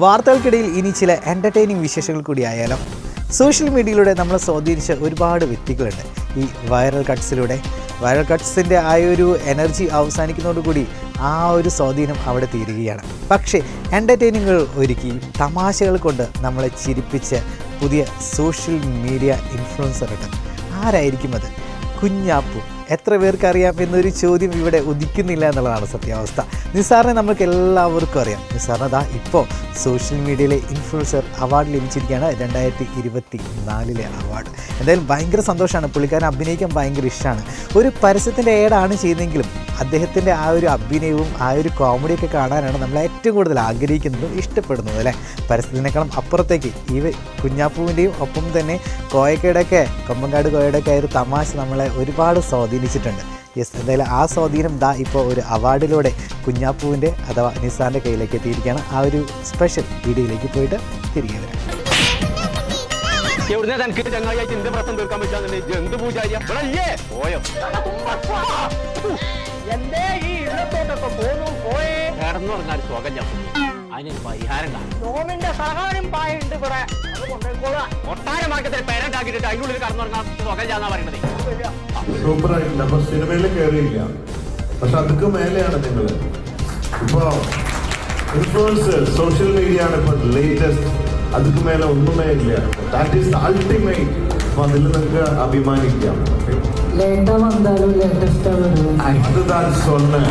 വാർത്തകൾക്കിടയിൽ ഇനി ചില എൻ്റർടൈനിങ് വിശേഷങ്ങൾ കൂടി ആയാലോ. സോഷ്യൽ മീഡിയയിലൂടെ നമ്മളെ സ്വാധീനിച്ച ഒരുപാട് വ്യക്തികളുണ്ട്. ഈ വൈറൽ കട്ട്സിൻ്റെ ആ ഒരു എനർജി അവസാനിക്കുന്നതോടുകൂടി ആ ഒരു സ്വാധീനം അവിടെ തീരുകയാണ്. പക്ഷേ എൻ്റർടൈനിങ്ങുകൾ ഒരുക്കി തമാശകൾ കൊണ്ട് നമ്മളെ ചിരിപ്പിച്ച പുതിയ സോഷ്യൽ മീഡിയ ഇൻഫ്ലുവൻസർ ഉണ്ട്. ആരായിരിക്കും അത്? കുഞ്ഞാപ്പു. എത്ര പേർക്ക് അറിയാം എന്നൊരു ചോദ്യം ഇവിടെ ഉദിക്കുന്നില്ല എന്നുള്ളതാണ് സത്യാവസ്ഥ. നിസാറിനെ നമുക്ക് എല്ലാവർക്കും അറിയാം. നിസാറിന് ഇപ്പോൾ സോഷ്യൽ മീഡിയയിലെ ഇൻഫ്ലുവൻസർ അവാർഡ് ലഭിച്ചിരിക്കുകയാണ്. 2024 അവാർഡ്. എന്തായാലും ഭയങ്കര സന്തോഷമാണ്. പുള്ളിക്കാരൻ അഭിനയിക്കാൻ ഭയങ്കര ഇഷ്ടമാണ്. ഒരു പരസ്യത്തിൻ്റെ ഏഡാണ് ചെയ്യുന്നതെങ്കിലും അദ്ദേഹത്തിൻ്റെ ആ ഒരു അഭിനയവും ആ ഒരു കോമഡിയൊക്കെ കാണാനാണ് നമ്മൾ ഏറ്റവും കൂടുതൽ ആഗ്രഹിക്കുന്നതും ഇഷ്ടപ്പെടുന്നത് അല്ലേ. പരസ്യത്തിനേക്കാളും അപ്പുറത്തേക്ക് ഈ കുഞ്ഞാപ്പുവിൻ്റെയും ഒപ്പം തന്നെ കോയക്കയുടെയൊക്കെ കൊമ്പങ്കാട് കോയയുടെയൊക്കെ ആ ഒരു തമാശ നമ്മളെ ഒരുപാട് സ്വാധീനിച്ചിട്ടുണ്ട്. എന്തായാലും ആ സ്വാധീനം ഇപ്പോൾ ഒരു അവാർഡിലൂടെ കുഞ്ഞാപ്പുവിൻ്റെ അഥവാ നിസാറിൻ്റെ കയ്യിലേക്ക് എത്തിയിരിക്കുകയാണ്. ആ ഒരു സ്പെഷ്യൽ വീഡിയോയിലേക്ക് പോയിട്ട് തിരികെ വരാം. അതിനൊരു പരിഹാരം നോമിന്റെ സഹായം പായുണ്ട് ഇവിടെ. ഒട്ടാര മാർക്കത്തിൽ പേരന്റ് ആക്കിയിട്ട് അതിനുള്ളിൽ കടന്നുറങ്ങാൻ സ്വകാര്യാന്നാ പറയുന്നത്. സൂപ്പറായിട്ടുണ്ട്. അപ്പൊ സിനിമയിൽ കയറിയില്ല, പക്ഷെ അതൊക്കെ മേലെയാണ് നിങ്ങൾ ഇപ്പൊ ഇൻഫ്ലുവൻസേഴ്സ്. സോഷ്യൽ മീഡിയ ആണ് ഇപ്പൊ ലേറ്റസ്റ്റ്. അതൊക്കെ മേലെ ഒന്നുമേ ഇല്ല. That is ultimate. അപ്പൊ അതിൽ നിങ്ങൾക്ക് അഭിമാനിക്കാം. ലേറ്റാ വന്നാലും ലേറ്റസ്റ്റ് അത് താൻ സ്വന്തം